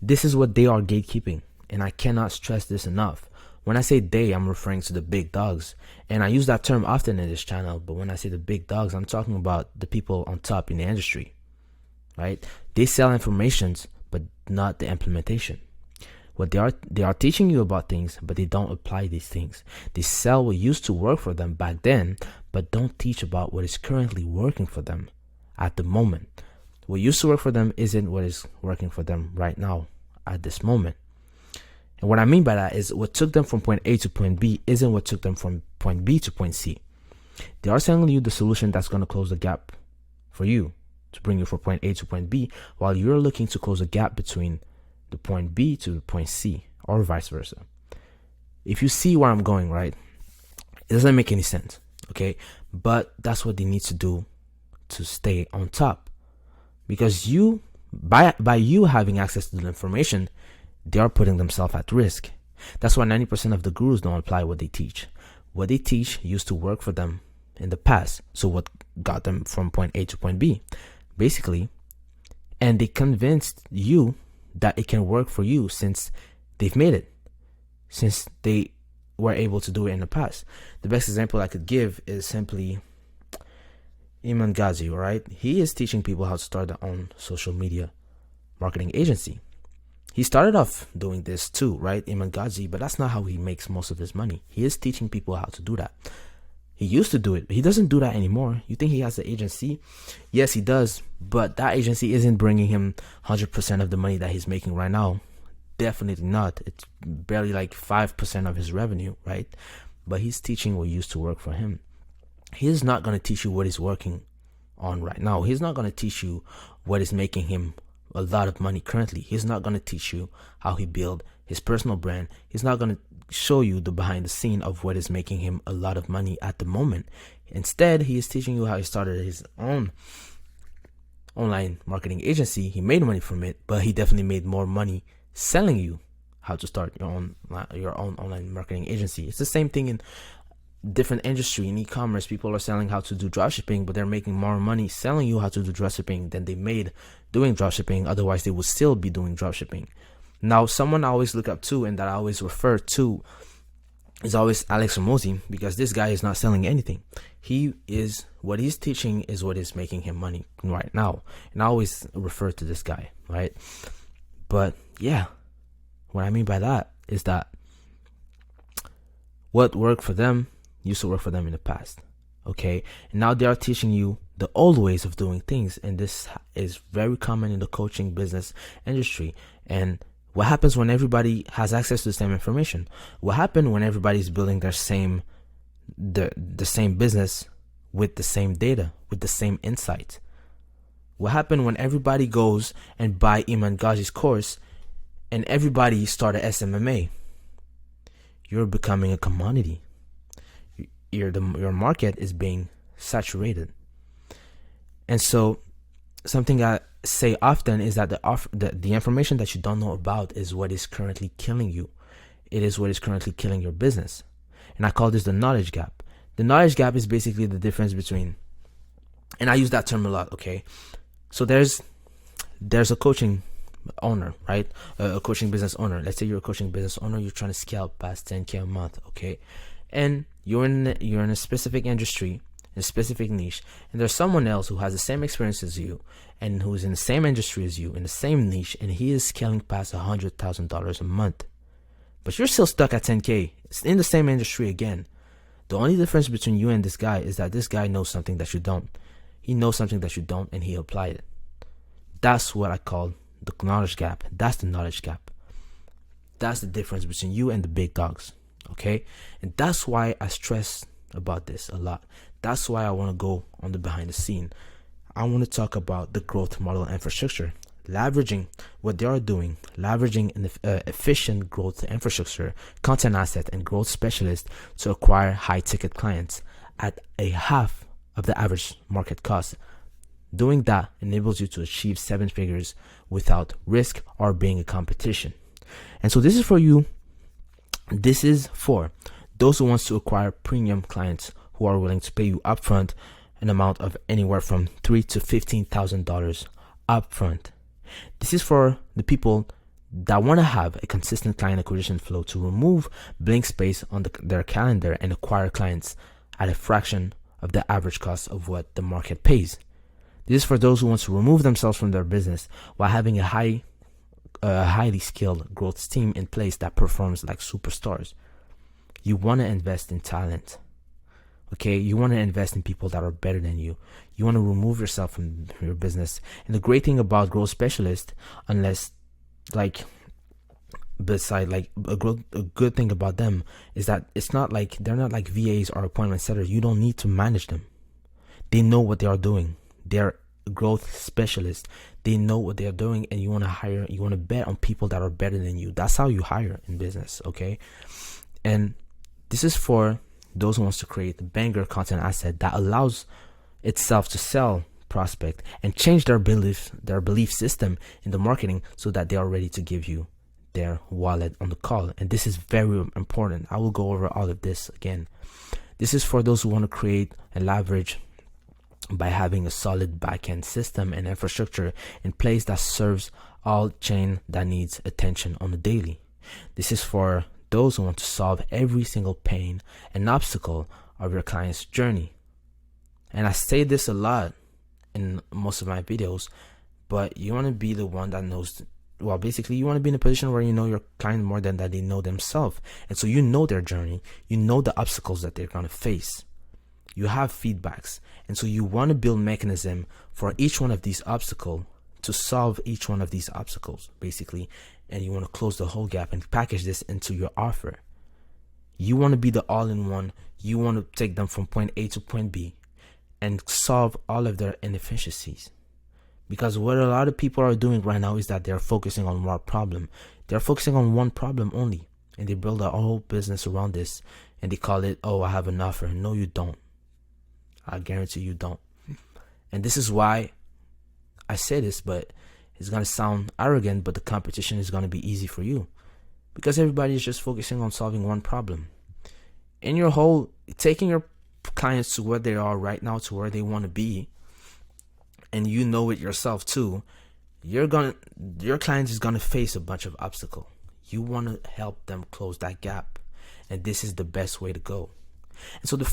This is what they are gatekeeping, and I cannot stress this enough. When I say they, I'm referring to the big dogs, and I use that term often in this channel, but when I say the big dogs, I'm talking about the people on top in the industry, right? They sell informations, but not the implementation. What they are teaching you about things, but they don't apply these things. They sell what used to work for them back then, but don't teach about what is currently working for them at the moment. What used to work for them isn't what is working for them right now at this moment. And what I mean by that is what took them from point A to point B isn't what took them from point B to point C. They are selling you the solution that's going to close the gap for you to bring you from point A to point B, while you're looking to close the gap between the point B to the point C, or vice versa. If you see where I'm going, right? It doesn't make any sense, okay? But that's what they need to do to stay on top. Because you, by you having access to the information, they are putting themselves at risk. That's why 90% of the gurus don't apply what they teach. What they teach used to work for them in the past. So what got them from point A to point B, basically, and they convinced you that it can work for you since they've made it, since they were able to do it in the past. The best example I could give is simply Iman Ghazi, right? He is teaching people how to start their own social media marketing agency. He started off doing this too, right? Iman Ghazi, but that's not how he makes most of his money. He is teaching people how to do that. He used to do it, but he doesn't do that anymore. You think he has an agency? Yes, he does, but that agency isn't bringing him 100% of the money that he's making right now. Definitely not. It's barely like 5% of his revenue, right? But he's teaching what used to work for him. He's not going to teach you what he's working on right now. He's not going to teach you what is making him a lot of money currently. He's not going to teach you how he built his personal brand. He's not going to show you the behind the scene of what is making him a lot of money at the moment. Instead, he is teaching you how he started his own online marketing agency. He made money from it, but he definitely made more money selling you how to start your own online marketing agency. It's the same thing in different industry. In e-commerce, people are selling how to do dropshipping, but they're making more money selling you how to do dropshipping than they made doing dropshipping. Otherwise, they would still be doing dropshipping. Now, someone I always look up to and that I always refer to is always Alex Hormozi, because this guy is not selling anything. What he's teaching is what is making him money right now. And I always refer to this guy, right? But yeah, what I mean by that is that what worked for them used to work for them in the past, okay? And now they are teaching you the old ways of doing things, and this is very common in the coaching business industry. And what happens when everybody has access to the same information? What happens when everybody's building the same business with the same data, with the same insight? What happens when everybody goes and buy Iman Ghazi's course and everybody started SMMA? You're becoming a commodity. Your market is being saturated. And so something I say often is that the information that you don't know about is what is currently killing you. It is what is currently killing your business. And I call this the knowledge gap. The knowledge gap is basically the difference between, and I use that term a lot, okay? So there's a coaching owner, right? A coaching business owner. Let's say you're a coaching business owner, you're trying to scale past 10K a month, okay? And you're in a specific industry, in a specific niche, and there's someone else who has the same experience as you and who's in the same industry as you, in the same niche, and he is scaling past $100,000 a month. But you're still stuck at 10K. It's in the same industry again. The only difference between you and this guy is that this guy knows something that you don't. He knows something that you don't, and he applied it. That's what I call the knowledge gap. That's the knowledge gap. That's the difference between you and the big dogs, okay? And that's why I stress about this a lot. That's why I want to go on the behind the scene. I want to talk about the growth model infrastructure, leveraging what they are doing, leveraging an efficient growth infrastructure, content asset, and growth specialist to acquire high ticket clients at a half of the average market cost. Doing that enables you to achieve 7 figures without risk or being a competition. And so this is for you. This is for those who wants to acquire premium clients who are willing to pay you upfront an amount of anywhere from $3,000 to $15,000 upfront. This is for the people that want to have a consistent client acquisition flow to remove blank space on their calendar and acquire clients at a fraction of the average cost of what the market pays. This is for those who want to remove themselves from their business while having a highly skilled growth team in place that performs like superstars. You want to invest in talent. Okay, you want to invest in people that are better than you. You want to remove yourself from your business. And the great thing about growth specialists, beside a good thing about them is that it's not like they're not like VAs or appointment setters. You don't need to manage them. They know what they are doing. They're growth specialists. They know what they're doing, and you want to bet on people that are better than you. That's how you hire in business, okay? And this is for those who wants to create a banger content asset that allows itself to sell, prospect, and change their belief system in the marketing so that they are ready to give you their wallet on the call. And this is very important. I will go over all of this again. This is for those who want to create and leverage by having a solid backend system and infrastructure in place that serves all chain that needs attention on the daily. This is for those who want to solve every single pain and obstacle of your client's journey. And I say this a lot in most of my videos, but you want to be the one that knows. Well, basically, you want to be in a position where you know your client more than that they know themselves. And so you know their journey. You know the obstacles that they're going to face. You have feedbacks. And so you want to build mechanism for each one of these obstacles to solve each one of these obstacles, basically. And you want to close the whole gap and package this into your offer. You want to be the all-in-one. You want to take them from point A to point B and solve all of their inefficiencies. Because what a lot of people are doing right now is that they're focusing on one problem. They're focusing on one problem only. And they build a whole business around this. And they call it, oh, I have an offer. No, you don't. I guarantee you don't. And this is why I say this, but it's going to sound arrogant, but the competition is going to be easy for you. Because everybody is just focusing on solving one problem. In your whole, taking your clients to where they are right now, to where they want to be, and you know it yourself too, your client is gonna face a bunch of obstacles. You want to help them close that gap, and this is the best way to go. And so the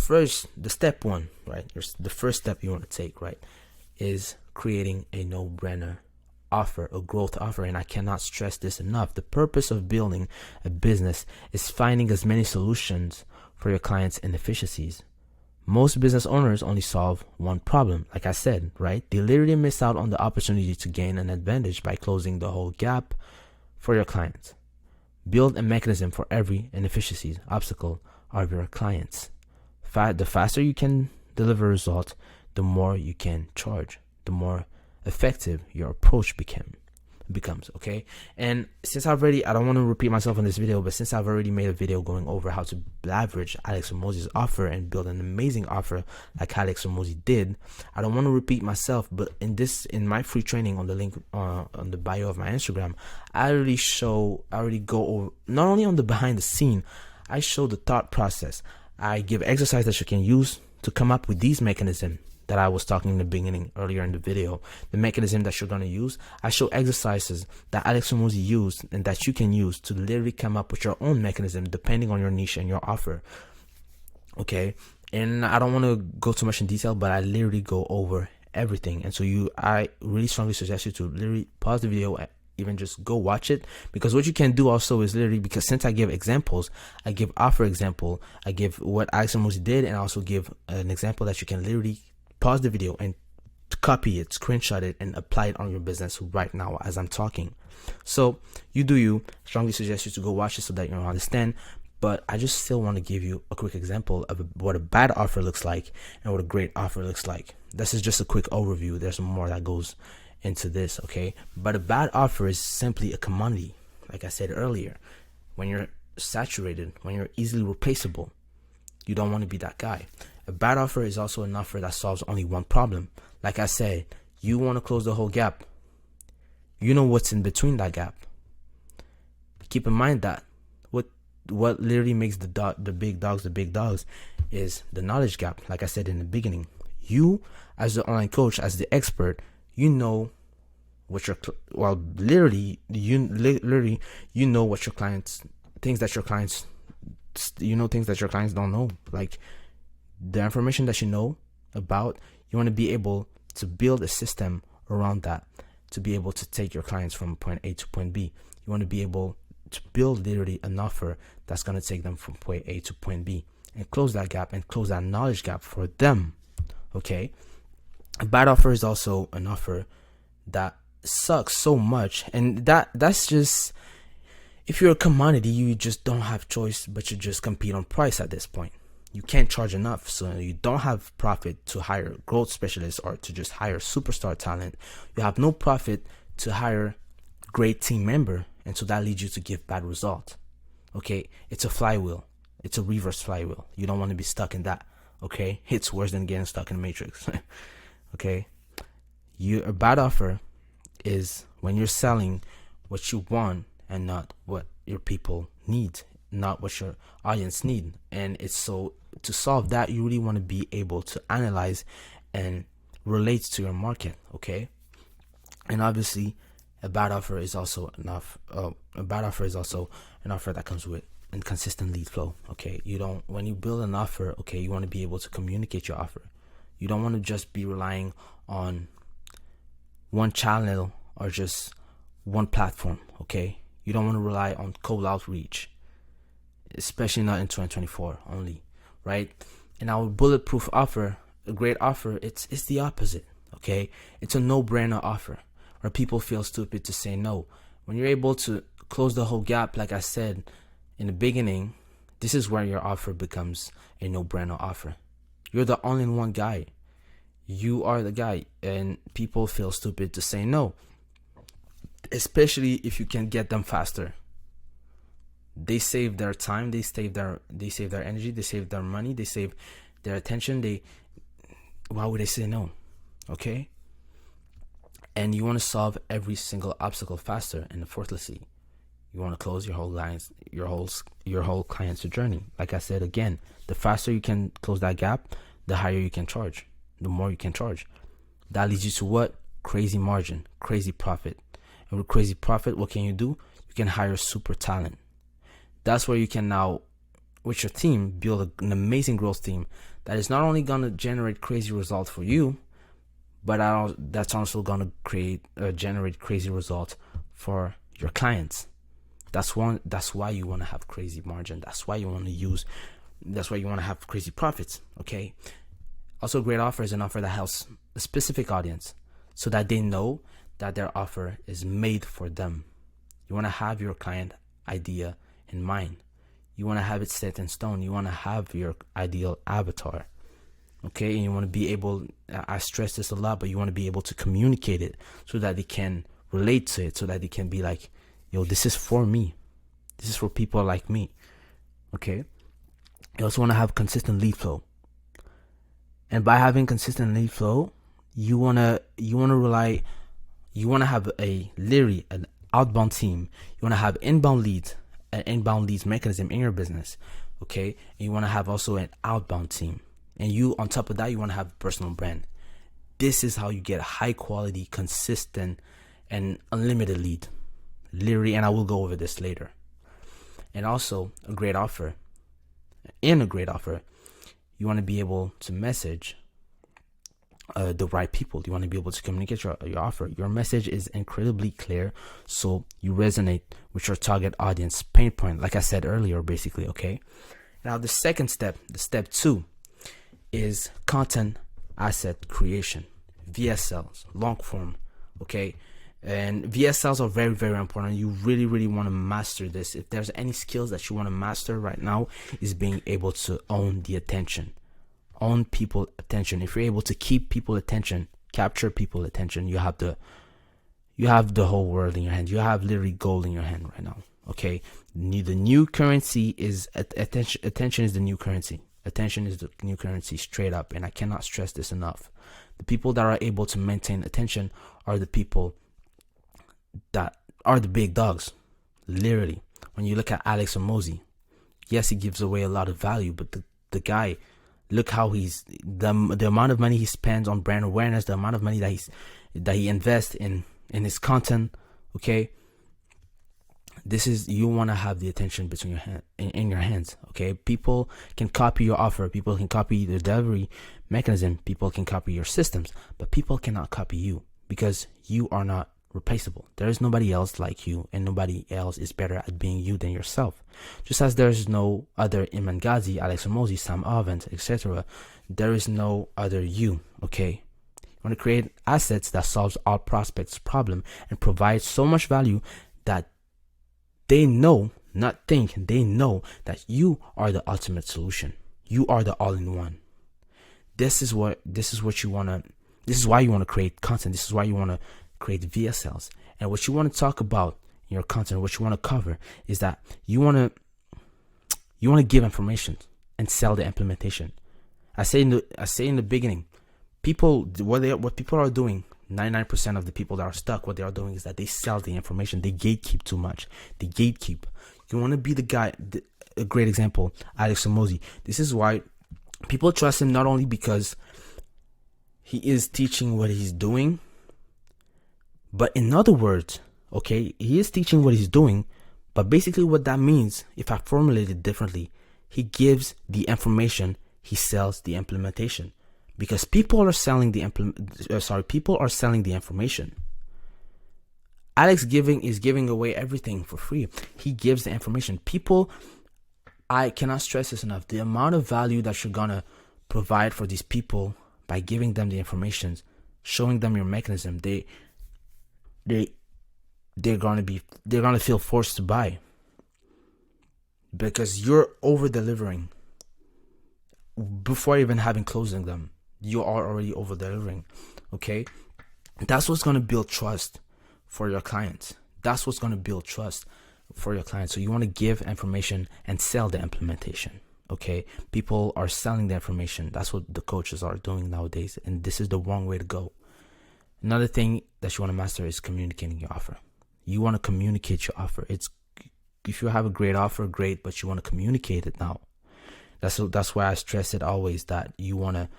step one, right? The first step you want to take, right, is creating a no-brainer offer, a growth offer. And I cannot stress this enough. The purpose of building a business is finding as many solutions for your clients' inefficiencies. Most business owners only solve one problem. Like I said, right? They literally miss out on the opportunity to gain an advantage by closing the whole gap for your clients. Build a mechanism for every inefficiency, obstacle of your clients. The faster you can deliver results, the more you can charge, the more effective your approach becomes, okay? And since I don't want to repeat myself in this video, but since I've already made a video going over how to leverage Alex Hormozi's offer and build an amazing offer like Alex Hormozi did, I don't want to repeat myself, but in my free training on the link on the bio of my Instagram, I already go over, not only on the behind the scene, I show the thought process. I give exercise that you can use to come up with these mechanisms that I was talking in the beginning earlier in the video, the mechanism that you're going to use. I show exercises that Alex Hormozi used and that you can use to literally come up with your own mechanism depending on your niche and your offer. Okay. And I don't want to go too much in detail, but I literally go over everything. And so I really strongly suggest you to literally pause the video, even just go watch it, because what you can do also is literally, because since I give examples, I give offer example, I give what Alex Hormozi did, and I also give an example that you can literally pause the video and copy it, screenshot it, and apply it on your business right now as I'm talking. So you strongly suggest you to go watch it so that you understand. But I just still want to give you a quick example of what a bad offer looks like and what a great offer looks like. This is just a quick overview. There's more that goes into this, okay? But a bad offer is simply a commodity. Like I said earlier, when you're saturated, when you're easily replaceable, you don't want to be that guy. A bad offer is also an offer that solves only one problem. Like I said, you want to close the whole gap. You know what's in between that gap. Keep in mind that what literally makes the big dogs is the knowledge gap. Like I said in the beginning, you as the online coach, as the expert, you know what your well, literally you know what your clients, things that your clients, things that your clients don't know, like the information that you know about. You want to be able to build a system around that to be able to take your clients from point A to point B. You want to be able to build literally an offer that's going to take them from point A to point B and close that gap and close that knowledge gap for them. Okay, a bad offer is also an offer that sucks so much, and that's just, if you're a commodity, you just don't have choice but to just compete on price at this point. You can't charge enough, so you don't have profit to hire growth specialists or to just hire superstar talent. You have no profit to hire great team member, and so that leads you to give bad results. Okay, it's a flywheel. It's a reverse flywheel. You don't want to be stuck in that. Okay, it's worse than getting stuck in the matrix. Okay, a bad offer is when you're selling what you want and not what your people need, not what your audience need. And it's so, to solve that, you really want to be able to analyze and relate to your market. Okay, and obviously a bad offer is also an offer that comes with inconsistent lead flow. Okay, when you build an offer, okay, you want to be able to communicate your offer. You don't want to just be relying on one channel or just one platform. Okay, you don't want to rely on cold outreach, especially not in 2024 only, right? And our bulletproof offer, a great offer, it's the opposite. Okay, it's a no-brainer offer where people feel stupid to say no. When you're able to close the whole gap, like I said in the beginning, this is where your offer becomes a no-brainer offer. You're the all-in-one guy. You are the guy, and people feel stupid to say no, especially if you can get them faster. They save their time, they save their energy, they save their money, they save their attention. Why would they say no? Okay? And you want to solve every single obstacle faster and effortlessly. You want to close your whole client's journey. Like I said again, the faster you can close that gap, the higher you can charge, the more you can charge. That leads you to what? Crazy margin, crazy profit. And with crazy profit, what can you do? You can hire super talent. That's where you can now, with your team, build an amazing growth team that is not only going to generate crazy results for you, but that's also going to generate crazy results for your clients. That's why you want to have crazy margin. That's why you want to have crazy profits. Okay. Also, a great offer is an offer that helps a specific audience so that they know that their offer is made for them. You want to have your client idea in mind. You want to have it set in stone. You want to have your ideal avatar. Okay, and you want to be able, I stress this a lot, but you want to be able to communicate it so that they can relate to it, so that they can be like, yo, this is for me. This is for people like me. Okay. You also want to have consistent lead flow. And by having consistent lead flow, you want to have literally an outbound team. You want to have inbound leads, an inbound leads mechanism in your business. Okay. And you want to have also an outbound team. And you, on top of that, you want to have a personal brand. This is how you get high quality, consistent, and unlimited lead. Literally, and I will go over this later. And also, in a great offer, you want to be able to message the right people. You want to be able to communicate your offer. Your message is incredibly clear, so you resonate with your target audience pain point, like I said earlier, basically. Okay. Now, the second step, the step 2, is content asset creation, VSLs, long form. Okay. And VSLs are very, very important. You really, really want to master this. If there's any skills that you want to master right now, is being able to own the attention, own people attention. If you're able to keep people attention, capture people attention, you have the whole world in your hand. You have literally gold in your hand right now. Okay. The new currency is attention. Attention is the new currency. Attention is the new currency, straight up. And I cannot stress this enough. The people that are able to maintain attention are the people that are the big dogs. Literally, when you look at Alex Hormozi, yes, he gives away a lot of value, but the guy, look how the amount of money he spends on brand awareness, the amount of money that he invests in in his content, okay, this is, you want to have the attention between your hand in your hands, okay? People can copy your offer, people can copy the delivery mechanism, people can copy your systems, but people cannot copy you, because you are not replaceable. There is nobody else like you, and nobody else is better at being you than yourself. Just as there is no other Imran Ghazi, Alex Hormozi, Sam Ovens, etc., there is no other you, okay? You want to create assets that solves all prospects' problem and provide so much value that they know, not think, they know that you are the ultimate solution. You are the all-in-one. This is why you want to create content. This is why you want to create VSLs. And what you want to talk about in your content, what you want to cover, is that you want to give information and sell the implementation. I say in the beginning, what people are doing, 99% of the people that are stuck, what they are doing is that they sell the information. They gatekeep too much. They gatekeep. You want to be the guy. A great example, Alex Hormozi. This is why people trust him, not only because he is teaching what he's doing, but in other words, okay, he is teaching what he's doing, but basically what that means, if I formulate it differently, he gives the information, he sells the implementation. Because people are selling the information. Alex is giving away everything for free. He gives the information. People, I cannot stress this enough. The amount of value that you're gonna provide for these people by giving them the information, showing them your mechanism, they're gonna feel forced to buy, because you're over delivering before even having closing them. You are already over delivering, okay? That's what's going to build trust for your clients. That's what's going to build trust for your clients. So you want to give information and sell the implementation, okay? People are selling the information. That's what the coaches are doing nowadays, and this is the wrong way to go. Another thing that you want to master is communicating your offer. You want to communicate your offer. If you have a great offer, great, but you want to communicate it now. That's why I stress it always, that you want to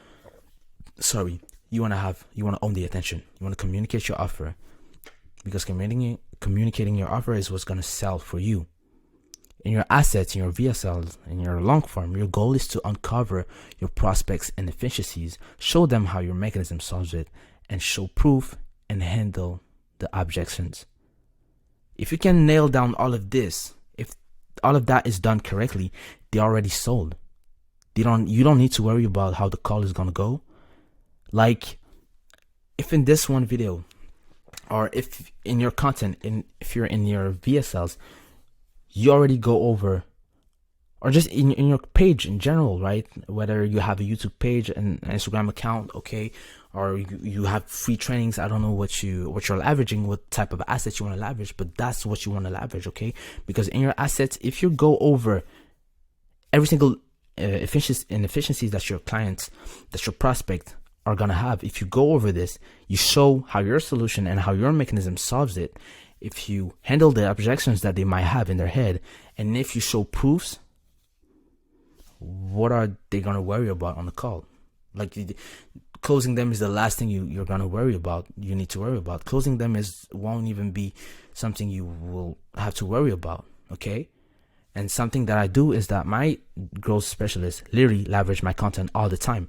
own the attention. You want to communicate your offer, because communicating your offer is what's going to sell for you. In your assets, in your VSLs, in your long form, your goal is to uncover your prospects' inefficiencies, show them how your mechanism solves it, and show proof and handle the objections. If you can nail down all of this, if all of that is done correctly, they're already sold. You don't need to worry about how the call is going to go. Like, if in this one video, or if in your content, if you're in your VSLs, you already go over, or just in your page in general, right? Whether you have a YouTube page and an Instagram account, okay, or you have free trainings. I don't know what you're leveraging, what type of assets you want to leverage, but that's what you want to leverage, okay? Because in your assets, if you go over every single inefficiencies that your clients, that your prospect are gonna have, if you go over this, you show how your solution and how your mechanism solves it. If you handle the objections that they might have in their head, and if you show proofs, what are they gonna worry about on the call? Like, closing them is the last thing you're gonna worry about. You need to worry about closing them won't even be something you will have to worry about, okay? And something that I do is that my growth specialists literally leverage my content all the time.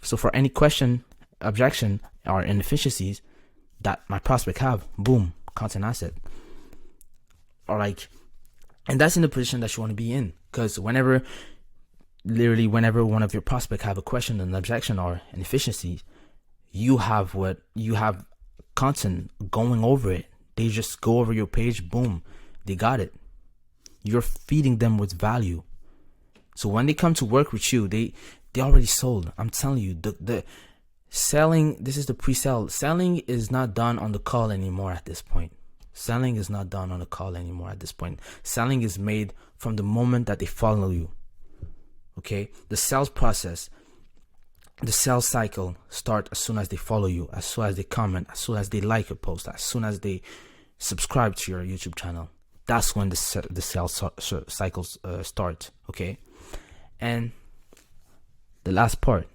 So for any question, objection, or inefficiencies that my prospect have, boom, content asset. Or like, and that's in the position that you want to be in. Because whenever one of your prospects have a question, an objection, or an efficiency, you have content going over it. They just go over your page, boom, they got it. You're feeding them with value. So when they come to work with you, they already sold. I'm telling you, the selling, this is the pre-sale. Selling is not done on the call anymore at this point. Selling is not done on the call anymore at this point. Selling is made from the moment that they follow you. Okay? The sales process, the sales cycle start as soon as they follow you, as soon as they comment, as soon as they like a post, as soon as they subscribe to your YouTube channel. That's when the sales cycles start, okay? And the last part,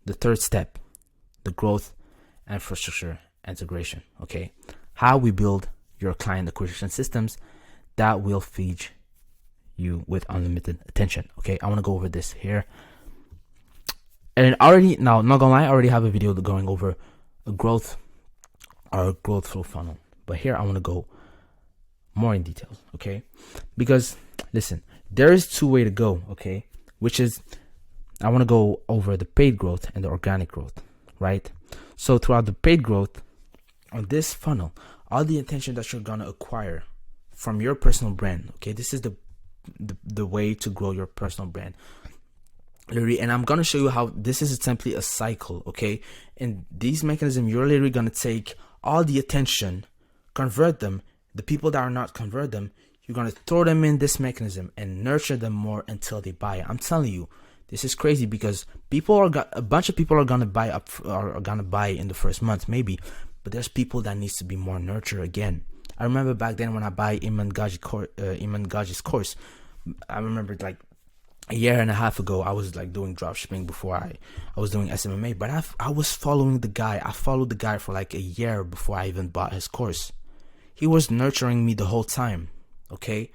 the third step, the growth infrastructure integration, okay? how we build your client acquisition systems that will feed you with unlimited attention. Okay, I want to go over this here. And already, now, not gonna lie, I already have a video going over a growth flow funnel. But here I want to go more in details, okay? Because listen, there is two ways to go, okay? Which is, I want to go over the paid growth and the organic growth, right? So throughout the paid growth on this funnel, all the attention that you're gonna acquire from your personal brand, okay? This is the way to grow your personal brand. Literally, and I'm gonna show you how this is simply a cycle, okay? And these mechanisms, you're literally gonna take all the attention, convert them. The people that are not, convert them. You're gonna throw them in this mechanism and nurture them more until they buy. I'm telling you, this is crazy, because a bunch of people are gonna buy in the first month, maybe, but there's people that needs to be more nurtured again. I remember back then when I buy Iman Gaji's course, I remember like a year and a half ago, I was like doing dropshipping before I was doing SMMA, but I was following the guy. I followed the guy for like a year before I even bought his course. He was nurturing me the whole time, okay?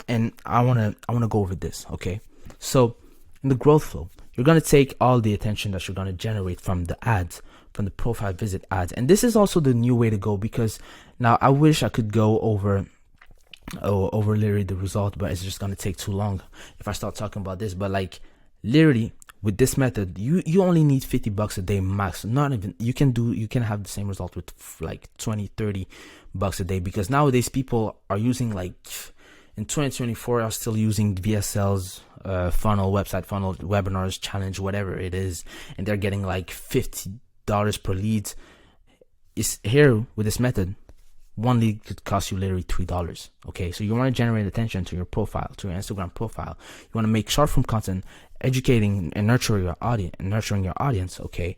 And I wanna go over this, okay? So in the growth flow, you're gonna take all the attention that you're gonna generate from the ads, from the profile visit ads, and this is also the new way to go, because now I wish I could go over literally the result, but it's just gonna take too long if I start talking about this. But like literally with this method, you only need $50 a day max. Not even, you can have the same result with like 20-30 bucks a day, because nowadays people are using, like in 2024 are still using VSL's funnel, website funnel, webinars, challenge, whatever it is, and they're getting like $50 per lead. Is here with this method, one lead could cost you literally $3. Okay, so you want to generate attention to your profile, to your Instagram profile. You want to make short form content, educating and nurturing your audience, okay,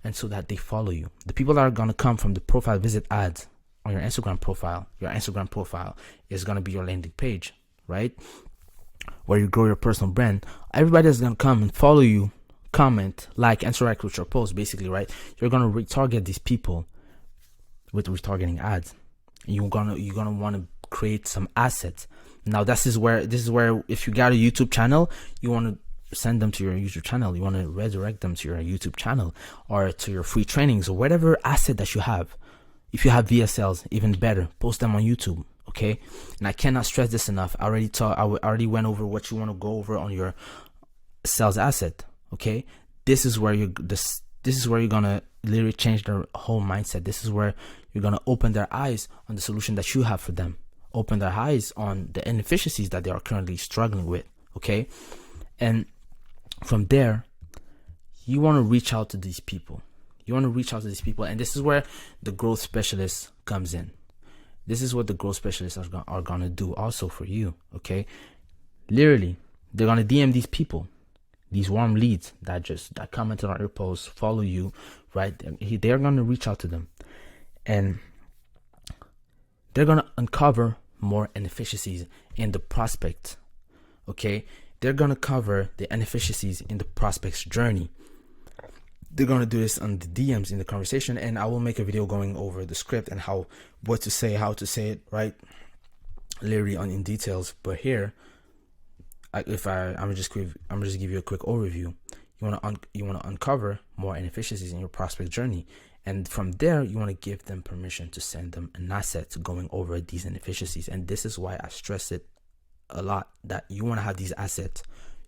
and so that they follow you. The people that are gonna come from the profile visit ads on your Instagram profile is gonna be your landing page, right? Where you grow your personal brand. Everybody is gonna come and follow you, comment, like, interact with your post, basically, right? You're gonna retarget these people with retargeting ads. You're gonna want to create some assets. Now this is where if you got a YouTube channel, you want to send them to your YouTube channel. You want to redirect them to your YouTube channel or to your free trainings or whatever asset that you have. If you have VSLs, even better, post them on YouTube. Okay, and I cannot stress this enough. I already went over what you want to go over on your sales asset. Okay, this is where you're gonna literally change their whole mindset. This is where you're gonna open their eyes on the solution that you have for them. Open their eyes on the inefficiencies that they are currently struggling with. Okay, and from there, you want to reach out to these people. And this is where the growth specialist comes in. This is what the growth specialists are gonna do also for you. Okay, literally, they're gonna DM these people, these warm leads that commented on your posts, follow you, right? They're gonna reach out to them, and they're gonna uncover more inefficiencies in the prospect. Okay, they're gonna cover the inefficiencies in the prospect's journey. They're gonna do this on the DMs in the conversation, and I will make a video going over the script and what to say, how to say it, right? Literally in details. But here, I'm gonna just give you a quick overview. You wanna uncover more inefficiencies in your prospect journey, and from there you wanna give them permission to send them an asset going over these inefficiencies. And this is why I stress it a lot, that you wanna have these assets.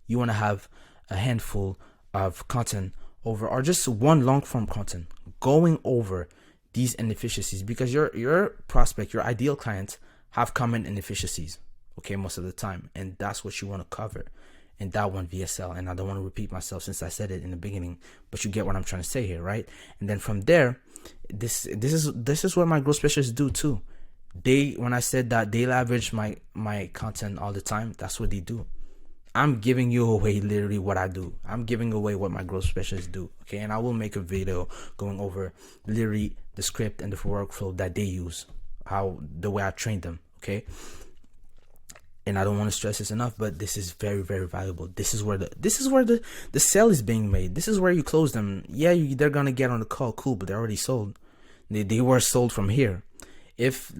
You wanna have a handful of content over, or just one long form content going over these inefficiencies, because your prospect, your ideal clients have common inefficiencies, okay, most of the time, and that's what you want to cover in that one VSL. And I don't want to repeat myself since I said it in the beginning, but you get what I'm trying to say here, right? And then from there, this is what my growth specialists do too. When I said that they leverage my content all the time, that's what they do. I'm giving you away literally what I do. I'm giving away what my growth specialists do. Okay, and I will make a video going over literally the script and the workflow that they use, the way I train them. Okay, and I don't want to stress this enough, but this is very, very valuable. This is where the sale is being made. This is where you close them. Yeah, they're gonna get on the call, cool, but they're already sold. They were sold from here. If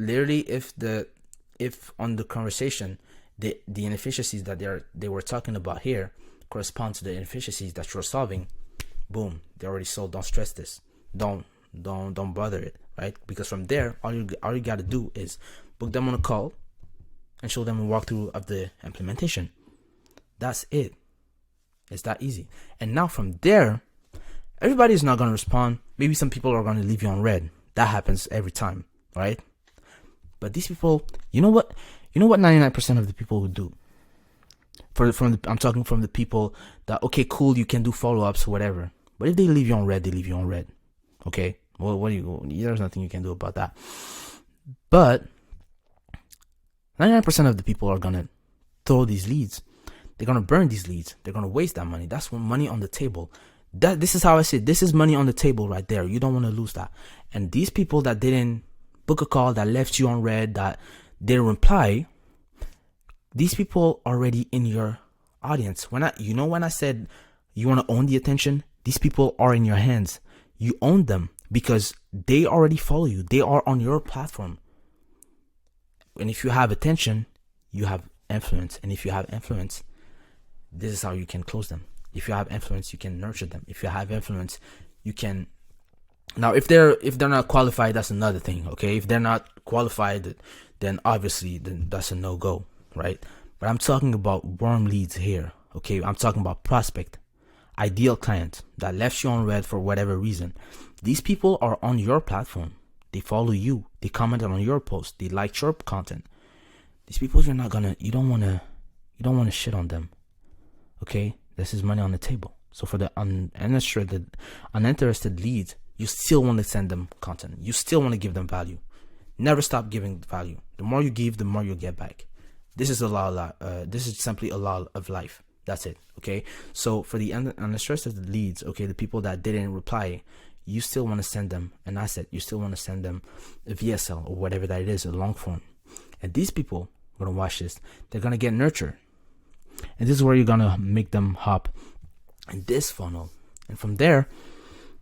on the conversation the inefficiencies that they were talking about here correspond to the inefficiencies that you're solving, boom, they already solved. Don't stress this. Don't bother it, right? Because from there, all you got to do is book them on a call and show them a walkthrough of the implementation. That's it. It's that easy. And now from there, everybody's not going to respond. Maybe some people are going to leave you on red. That happens every time, right? But these people, you know what 99% of the people would do? I'm talking from the people that, okay, cool, you can do follow-ups or whatever. But if they leave you on red, they leave you on red. Okay? Well, there's nothing you can do about that. But 99% of the people are going to throw these leads. They're going to burn these leads. They're going to waste that money. That's money on the table. This is how I see it. This is money on the table right there. You don't want to lose that. And these people that didn't book a call, that left you on red, that didn't reply, these people are already in your audience. When I said you want to own the attention, these people are in your hands. You own them because they already follow you. They are on your platform. And if you have attention, you have influence. And if you have influence, this is how you can close them. If you have influence, you can nurture them. If you have influence, you can. Now, if they're not qualified, that's another thing. Okay, if they're not qualified, then obviously that's a no-go, right? But I'm talking about warm leads here. Okay, I'm talking about prospect, ideal client that left you on red for whatever reason. These people are on your platform. They follow you. They commented on your post. They liked your content. These people, you don't want to shit on them. Okay, this is money on the table. So for the uninterested leads, you still want to send them content. You still want to give them value. Never stop giving value. The more you give, the more you'll get back. This is this is simply a law of life. That's it. Okay. So for the uninterested leads, okay, the people that didn't reply, you still want to send them an asset. You still want to send them a VSL or whatever that it is, a long form. And these people are gonna watch this. They're gonna get nurtured. And this is where you're gonna make them hop in this funnel. And from there,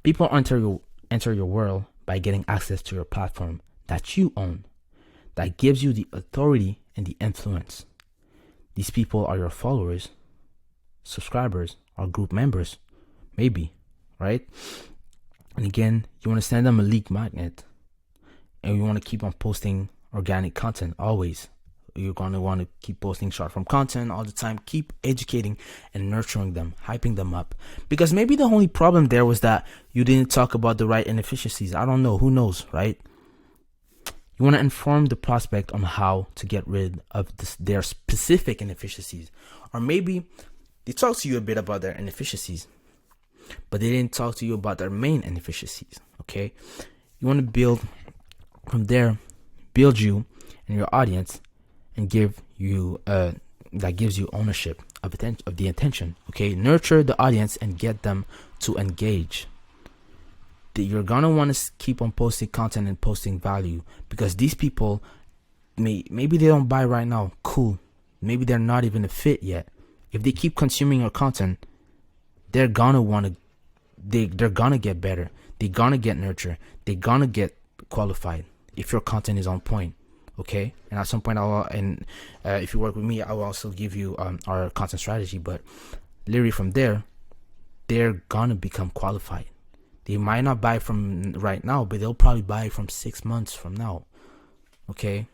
people enter your world by getting access to your platform that you own, that gives you the authority and the influence. These people are your followers, subscribers, or group members, maybe, right? And again, you want to send them a lead magnet, and you want to keep on posting organic content always. You're going to want to keep posting short form content all the time. Keep educating and nurturing them, hyping them up. Because maybe the only problem there was that you didn't talk about the right inefficiencies. I don't know. Who knows, right? You want to inform the prospect on how to get rid of their specific inefficiencies. Or maybe they talk to you a bit about their inefficiencies, but they didn't talk to you about their main inefficiencies, okay? You want to build from there, build you and your audience, and give you that gives you ownership of the attention. Okay, nurture the audience and get them to engage. You're gonna want to keep on posting content and posting value, because these people maybe they don't buy right now. Cool, maybe they're not even a fit yet. If they keep consuming your content, they're gonna they're gonna get better. They're gonna get nurtured. They're gonna get qualified if your content is on point. Okay, and at some point if you work with me, I will also give you our content strategy. But literally from there, they're gonna become qualified. They might not buy from right now, but they'll probably buy from 6 months from now. Okay,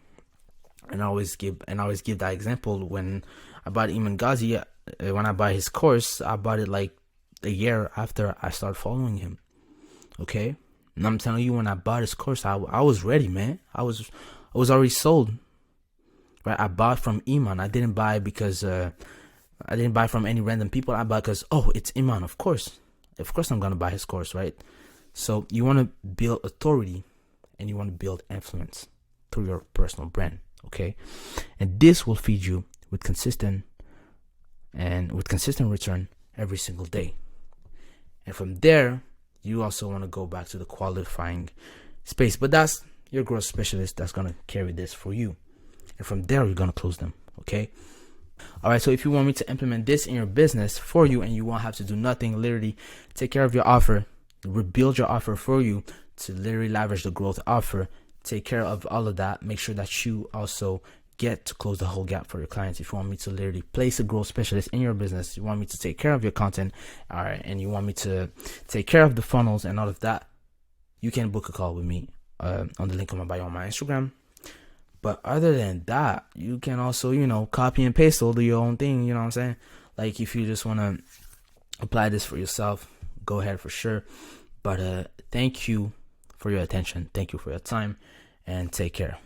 and I always give that example. When I bought Iman Ghazi, when I bought his course, I bought it like a year after I started following him. Okay, and I'm telling you, when I bought his course, I was ready, man. I was already sold, right? I bought from Iman. I didn't buy because I didn't buy from any random people. I bought because, oh, it's Iman. Of course I'm gonna buy his course, right? So you want to build authority and you want to build influence through your personal brand, okay? And this will feed you with consistent return every single day. And from there, you also want to go back to the qualifying space, but that's your growth specialist that's going to carry this for you. And from there, you're going to close them. Okay. All right. So if you want me to implement this in your business for you and you won't have to do nothing, literally take care of your offer, rebuild your offer for you to literally leverage the growth offer take care of all of that, make sure that you also get to close the whole gap for your clients. If you want me to literally place a growth specialist in your business, you want me to take care of your content, all right, and you want me to take care of the funnels and all of that, you can book a call with me on the link on my bio on my Instagram. But other than that, you can also, copy and paste or do your own thing, you know what I'm saying? Like, if you just want to apply this for yourself, go ahead for sure. But thank you for your attention. Thank you for your time, and take care.